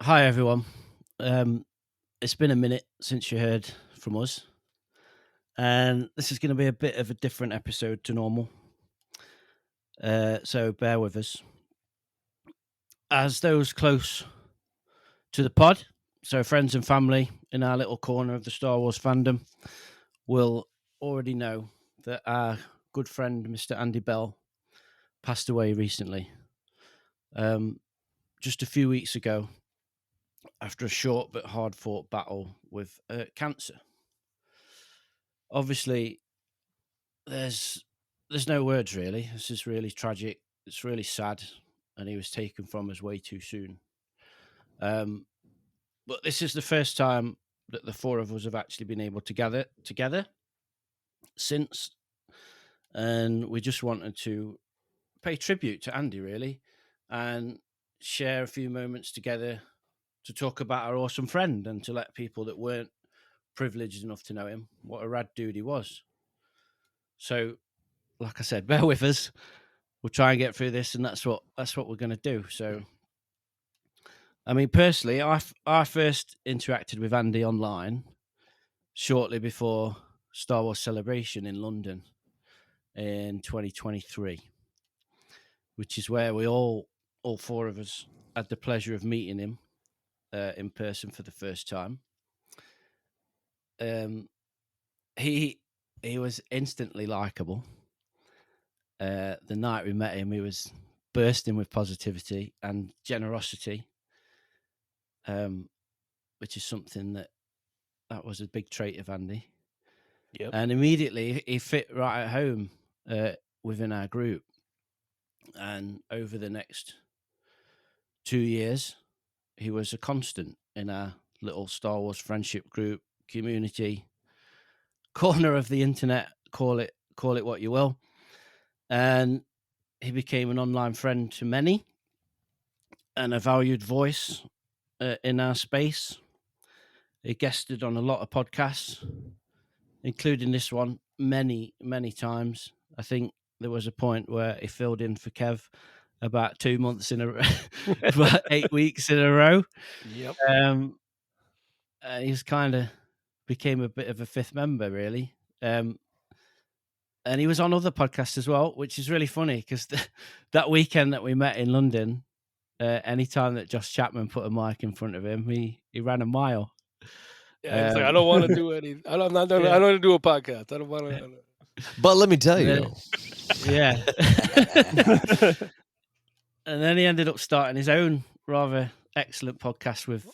Hi, everyone. It's been a minute since you heard from us, and this is going to be a bit of a different episode to normal. So bear with us. As those close to the pod, so friends and family in our little corner of the Star Wars fandom, will already know that our good friend, Mr. Andy Bell, passed away recently. Just a few weeks ago, after a short but hard fought battle with cancer. Obviously, there's no words really. This is really tragic. It's really sad, and he was taken from us way too soon. But this is the first time that the four of us have actually been able to gather together since, and we just wanted to pay tribute to Andy really, and share a few moments together to talk about our awesome friend and to let people that weren't privileged enough to know him what a rad dude he was. So, like I said, bear with us. We'll try and get through this, and that's what we're going to do. So, I mean, personally, I first interacted with Andy online shortly before Star Wars Celebration in London in 2023, which is where we all four of us had the pleasure of meeting him in person for the first time. He was instantly likable. The night we met him, he was bursting with positivity and generosity, which is something that was a big trait of Andy. Yep. And immediately he fit right at home within our group. And over the next 2 years, he was a constant in our little Star Wars friendship group, community, corner of the internet, call it what you will. And he became an online friend to many and a valued voice in our space. He guested on a lot of podcasts, including this one many, many times. I think there was a point where he filled in for Kev about 2 months in a row, about 8 weeks in a row. Yep. He's kind of became a bit of a fifth member, really. And he was on other podcasts as well, which is really funny because that weekend that we met in London, anytime that Josh Chapman put a mic in front of him, he ran a mile. Yeah, it's like I don't want to do any. I'm not. I don't want to do a podcast. I don't want to. But let me tell you, though. Yeah. And then he ended up starting his own rather excellent podcast with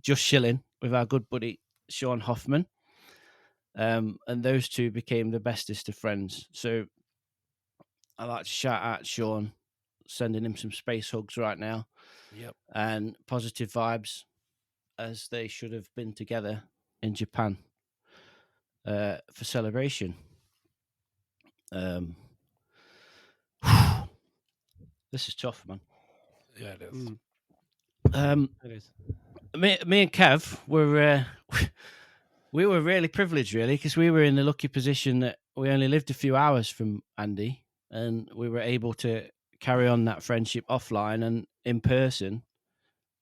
Just Shilling with our good buddy Sean Hoffman. And those two became the bestest of friends. So I like to shout out Sean, sending him some space hugs right now. Yep. And positive vibes as they should have been together in Japan for Celebration. This is tough, man. Yeah, it is. It is. Me and Kev were we were really privileged, really, because we were in the lucky position that we only lived a few hours from Andy, and we were able to carry on that friendship offline and in person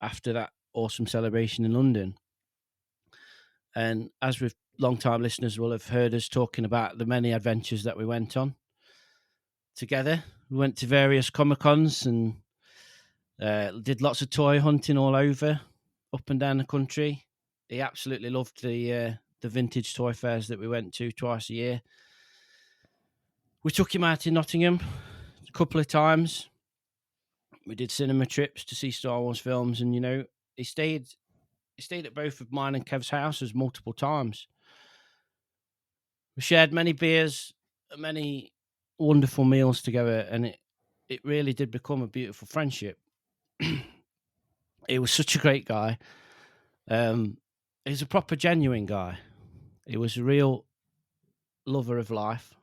after that awesome celebration in London. And as with long-time listeners will have heard us talking about the many adventures that we went on together. We went to various Comic-Cons and did lots of toy hunting all over, up and down the country. He absolutely loved the vintage toy fairs that we went to twice a year. We took him out in Nottingham a couple of times. We did cinema trips to see Star Wars films, and he stayed at both of mine and Kev's houses multiple times. We shared many beers, many wonderful meals together, and it really did become a beautiful friendship. He was such a great guy. He's a proper genuine guy. He was a real lover of life,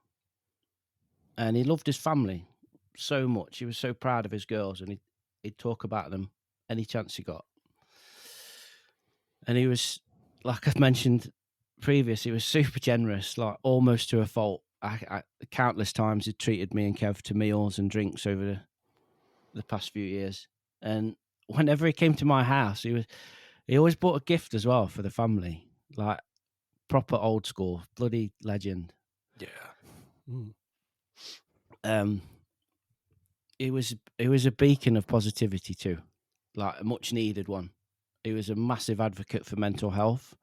and he loved his family so much. He was so proud of his girls, and he'd talk about them any chance he got. And he was, like I've mentioned previous, he was super generous, like almost to a fault. I countless times he treated me and Kev to meals and drinks over the past few years. And whenever he came to my house, he always bought a gift as well for the family, like proper old school, bloody legend. Yeah. He was a beacon of positivity too, like a much needed one. He was a massive advocate for mental health.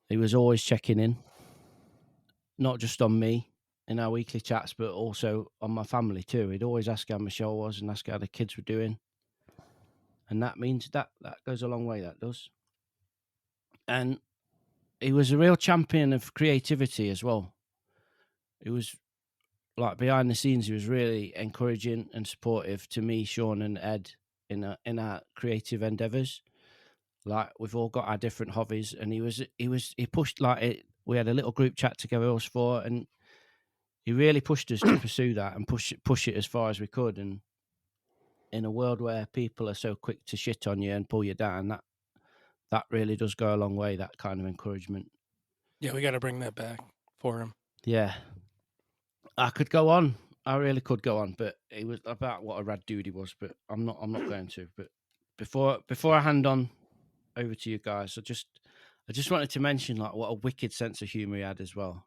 He was always checking in, not just on me in our weekly chats, but also on my family too. He'd always ask how Michelle was and ask how the kids were doing. And that means that goes a long way, that does. And he was a real champion of creativity as well. He was, like, behind the scenes, he was really encouraging and supportive to me, Sean, and Ed in our creative endeavours. Like, we've all got our different hobbies, and he pushed, like, it. We had a little group chat together, us four, and he really pushed us to pursue that and push it as far as we could. And in a world where people are so quick to shit on you and pull you down, that really does go a long way, that kind of encouragement. Yeah, we got to bring that back for him. Yeah. I could go on. I really could go on, but it was about what a rad dude he was, but I'm not going to. But before I hand on over to you guys, I just wanted to mention, like, what a wicked sense of humor he had as well.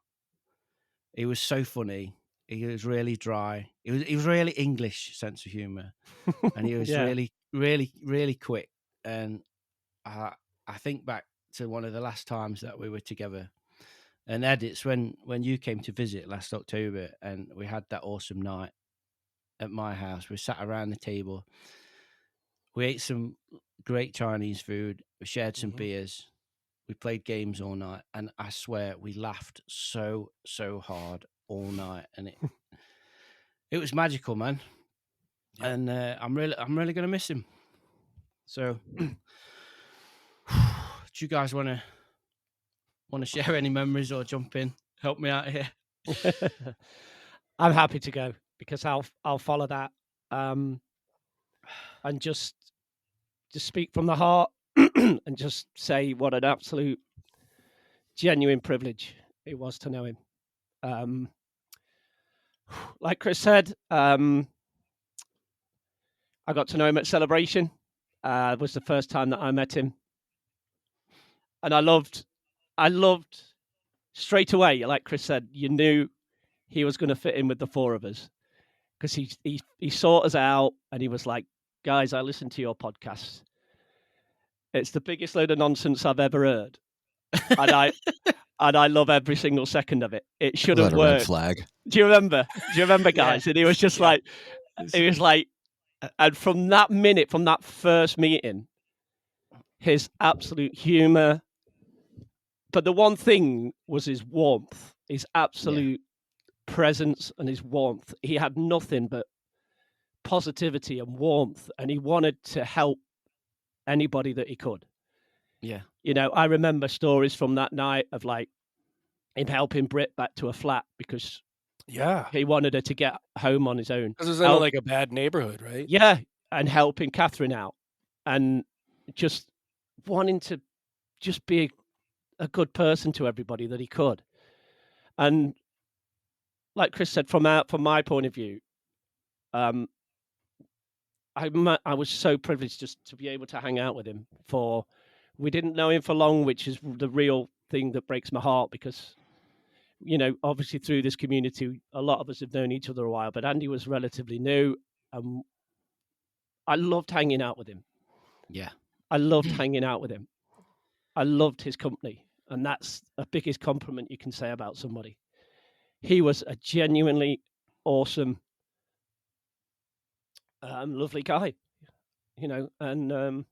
He was so funny. He was really dry. He was really English sense of humor, and he was really, really, really quick. And I think back to one of the last times that we were together. And Ed, it's when you came to visit last October, and we had that awesome night at my house. We sat around the table. We ate some great Chinese food. We shared some beers. We played games all night, and I swear we laughed so hard all night, and it was magical, man. Yeah. And I'm really gonna miss him. So, do you guys want to share any memories or jump in? Help me out here. I'm happy to go because I'll follow that, and just speak from the heart and just say what an absolute genuine privilege it was to know him. Like Chris said, I got to know him at Celebration. It was the first time that I met him, and I loved straight away. Like Chris said, you knew he was going to fit in with the four of us because he sought us out, and he was like, "Guys, I listen to your podcast. It's the biggest load of nonsense I've ever heard, and I love every single second of it. It should have worked." Red flag. Do you remember, guys? Yeah. And he was just like, and from that minute, from that first meeting, his absolute humor. But the one thing was his warmth, his absolute presence and his warmth. He had nothing but positivity and warmth, and he wanted to help anybody that he could. Yeah. You know, I remember stories from that night of, like, him helping Britt back to a flat because he wanted her to get home on his own. Because it was in like a bad neighborhood, right? Yeah, and helping Catherine out and just wanting to just be a good person to everybody that he could. And like Chris said, from my point of view, I was so privileged just to be able to hang out with him we didn't know him for long, which is the real thing that breaks my heart because, you know, obviously through this community, a lot of us have known each other a while, but Andy was relatively new. I loved hanging out with him. Yeah. I loved hanging out with him. I loved his company. And that's the biggest compliment you can say about somebody. He was a genuinely awesome, lovely guy, you know, and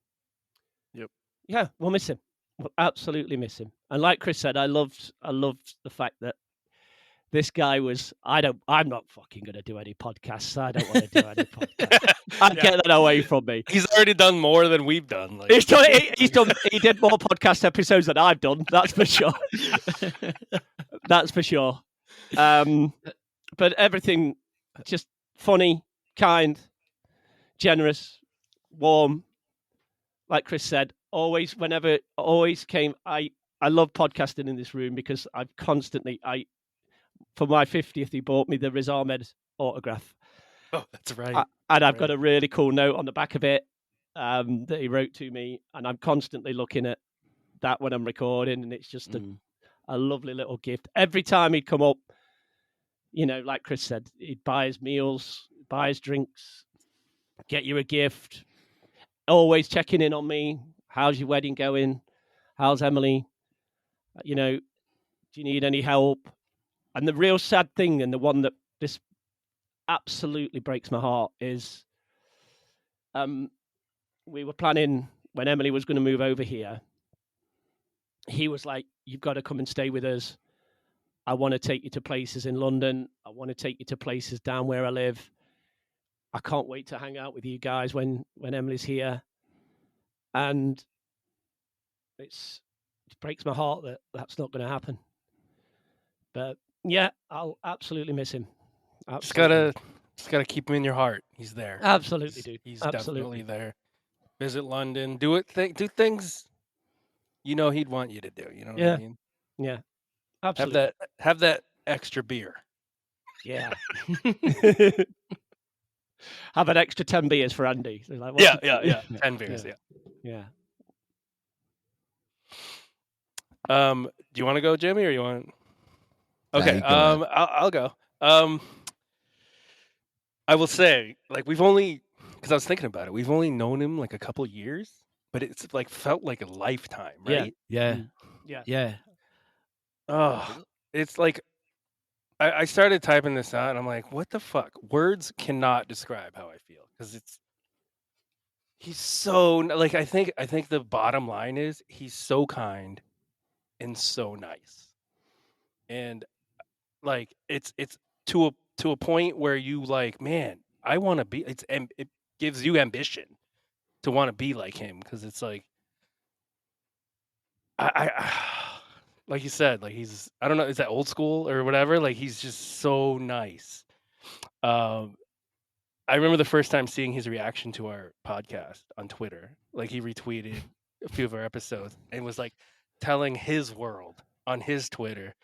yeah, we'll miss him. We'll absolutely miss him. And like Chris said, I loved the fact that this guy was, I'm not fucking going to do any podcasts. I don't want to do any podcasts. I'd get that away from me. He's already done more than we've done. Like. He did more podcast episodes than I've done. That's for sure. That's for sure. But everything just funny, kind, generous, warm. Like Chris said, always came. I love podcasting in this room because I've constantly, for my 50th, he bought me the Riz Ahmed autograph. Oh, that's right. And I've got a really cool note on the back of it. that he wrote to me, and I'm constantly looking at that when I'm recording, and it's just a lovely little gift. Every time he'd come up, you know, like Chris said, he'd buy his meals, buy his drinks, get you a gift, always checking in on me. How's your wedding going? How's Emily? You know, do you need any help? And the real sad thing, and the one that this absolutely breaks my heart, is we were planning when Emily was going to move over here. He was like, "You've got to come and stay with us. I want to take you to places in London. I want to take you to places down where I live. I can't wait to hang out with you guys when Emily's here." And it breaks my heart that that's not going to happen. But yeah, I'll absolutely miss him. Absolutely. Just gotta keep him in your heart. He's there. Absolutely, dude. He's Absolutely. definitely there. Visit London. Do things you know he'd want you to do. You know what I mean? Yeah. Absolutely. Have that extra beer. Yeah. Have an extra 10 beers for Andy. So like, yeah. 10 beers. Yeah. Do you want to go, Jimmy, or you want? Okay. you go ahead. I'll go. I will say, like, because I was thinking about it, we've only known him like a couple years, but it's like felt like a lifetime, right? Yeah. Oh, it's like I started typing this out, and I'm like, what the fuck? Words cannot describe how I feel, because he's so, like, I think the bottom line is he's so kind and so nice, and like it's to a point where you like, man, I want to be. It gives you ambition to want to be like him, because it's like I like you said, like he's, I don't know, is that old school or whatever? Like he's just so nice. I remember the first time seeing his reaction to our podcast on Twitter. Like he retweeted a few of our episodes and was like telling his world on his Twitter,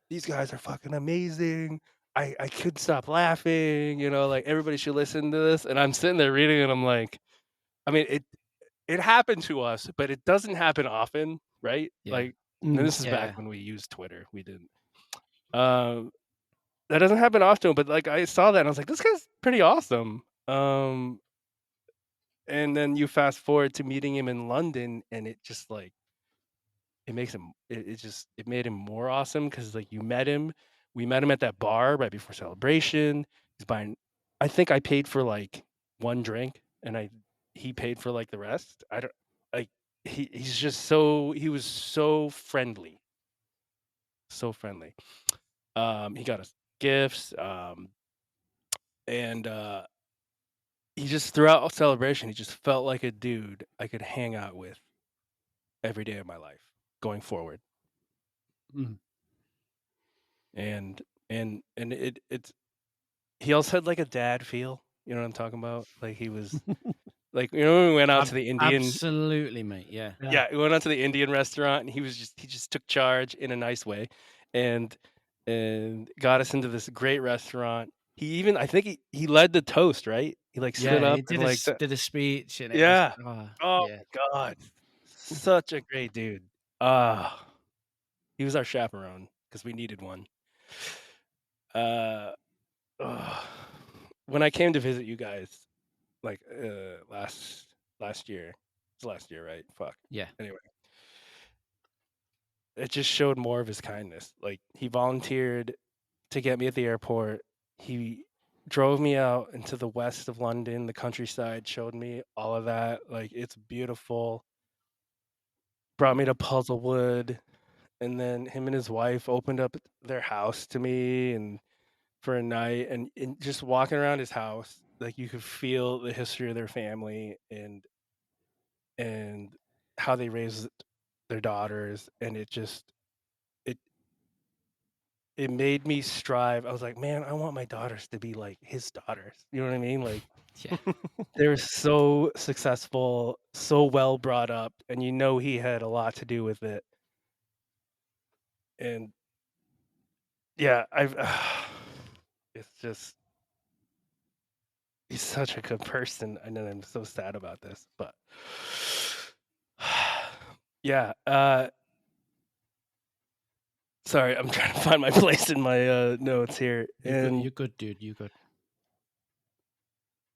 "These guys are fucking amazing. I couldn't stop laughing. You know, like everybody should listen to this." And I'm sitting there reading it, and I'm like, I mean, it happened to us, but it doesn't happen often, right? Yeah. Like, and this is back when we used Twitter. We didn't. That doesn't happen often, but like I saw that and I was like, this guy's pretty awesome. And then you fast forward to meeting him in London, and it just like it makes him it made him more awesome, because like we met him at that bar right before Celebration. He's buying, I think I paid for like one drink, and he paid for like the rest. I don't like he's just he was so friendly. So friendly. He got us gifts, and he just, throughout Celebration, he just felt like a dude I could hang out with every day of my life going forward. And it's he also had like a dad feel. You know what I'm talking about? Like he was like, you know, when we went out to the Indian. Absolutely, mate. Yeah. We went out to the Indian restaurant, and he just took charge in a nice way, and got us into this great restaurant. He even, I think he led the toast, right? He like stood up he did, and like did a speech. And it yeah. Was, oh my God. Such a great dude. He was our chaperone because we needed one. When I came to visit you guys, like last year. It's last year, right? Fuck. Yeah. Anyway. It just showed more of his kindness. Like he volunteered to get me at the airport. He drove me out into the west of London, the countryside, showed me all of that. Like it's beautiful. Brought me to Puzzlewood, and then him and his wife opened up their house to me and for a night, and just walking around his house, like you could feel the history of their family and how they raised their daughters, and it made me strive. I was like, man, I want my daughters to be like his daughters. You know what I mean? Like, yeah. They're so successful, so well brought up, and you know he had a lot to do with it. And yeah, it's just he's such a good person. I know I'm so sad about this, but yeah. Sorry, I'm trying to find my place in my notes here. You're good, dude. You're good.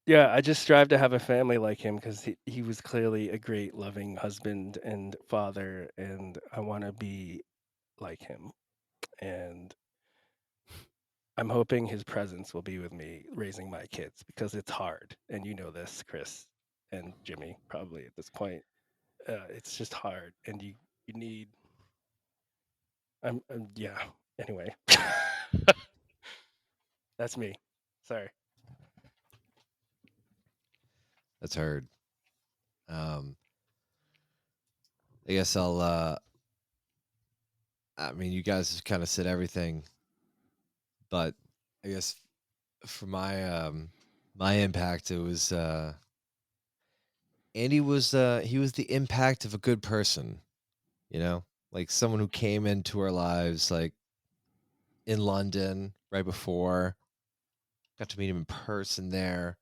Yeah, I just strive to have a family like him because he was clearly a great, loving husband and father, and I want to be like him. And I'm hoping his presence will be with me raising my kids because it's hard, and you know this, Chris and Jimmy, probably at this point. It's just hard, and you need. Yeah. Anyway, that's me. Sorry. That's heard. I guess I'll. I mean, you guys have kind of said everything, but I guess for my my impact, it was Andy was he was the impact of a good person, you know, like someone who came into our lives like in London right before, got to meet him in person there.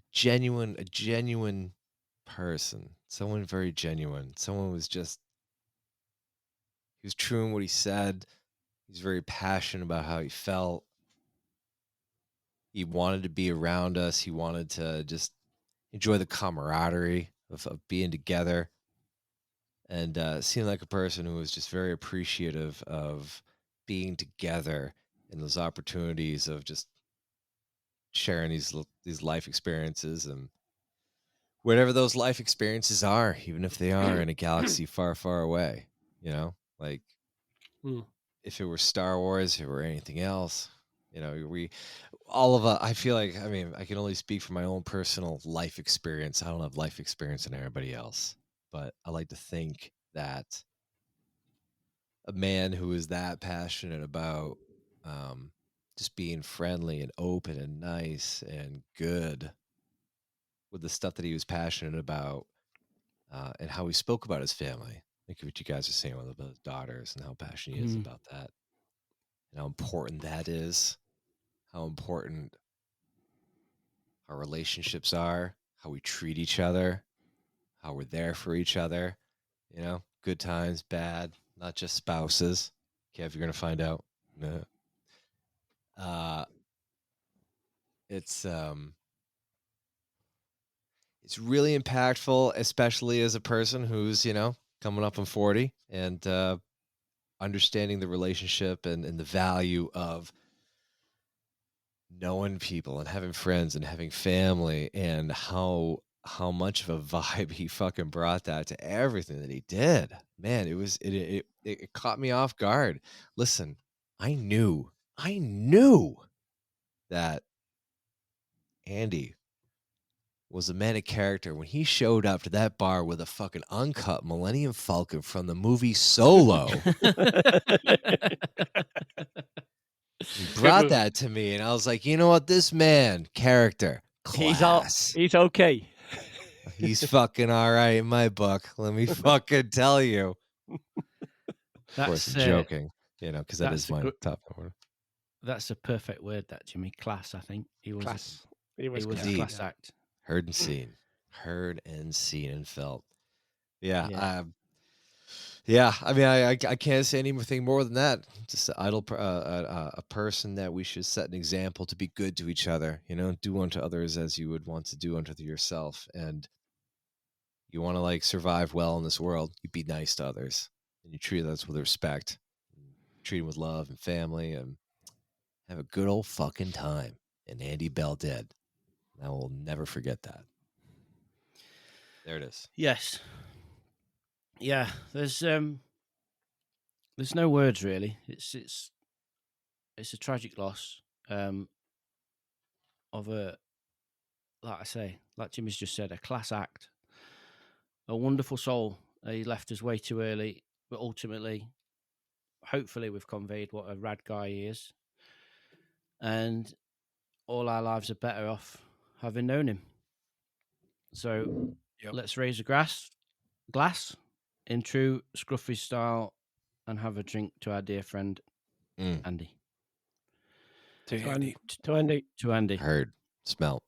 A genuine person, someone very genuine. Someone was just he was true in what he said. He's very passionate about how he felt. He wanted to be around us. He wanted to just enjoy the camaraderie of being together. And seemed like a person who was just very appreciative of being together and those opportunities of just sharing these life experiences and whatever those life experiences are, even if they are in a galaxy far, far away, you know, like if it were Star Wars, if it were anything else, you know, all of us, I feel like, I mean, I can only speak from my own personal life experience. I don't have life experience in everybody else, but I like to think that a man who is that passionate about just being friendly and open and nice and good with the stuff that he was passionate about and how he spoke about his family. Like what you guys are saying about his daughters and how passionate he is about that and how important that is, how important our relationships are, how we treat each other, how we're there for each other, you know, good times, bad, not just spouses. Kev, you're going to find out. No. It's really impactful, especially as a person who's, you know, coming up on 40 and understanding the relationship and the value of knowing people and having friends and having family and how much of a vibe he fucking brought that to everything that he did. Man, it caught me off guard. Listen, I knew that Andy was a man of character when he showed up to that bar with a fucking uncut Millennium Falcon from the movie Solo. He brought that to me, and I was like, you know what? This man, character, class. He's okay. He's fucking all right in my book. Let me fucking tell you. Of course, I'm joking, you know, because that is my top word. That's a perfect word, that, Jimmy. Class, I think. He was class. He was a class act. Heard and seen. Heard and seen and felt. Yeah. Yeah, I mean, I can't say anything more than that. Just a person that we should set an example to be good to each other. You know, do unto others as you would want to do unto yourself. And you want to like survive well in this world, you be nice to others, and you treat others with respect, treat them with love and family, and have a good old fucking time. And Andy Bell did. I will never forget that. There it is. Yes. Yeah, there's no words really. It's a tragic loss of a, like I say, like Jimmy's just said, a class act, a wonderful soul. He left us way too early, but ultimately, hopefully, we've conveyed what a rad guy he is, and all our lives are better off having known him. So let's raise a glass in true Scruffy style and have a drink to our dear friend Andy. To Andy. Heard. Smelt.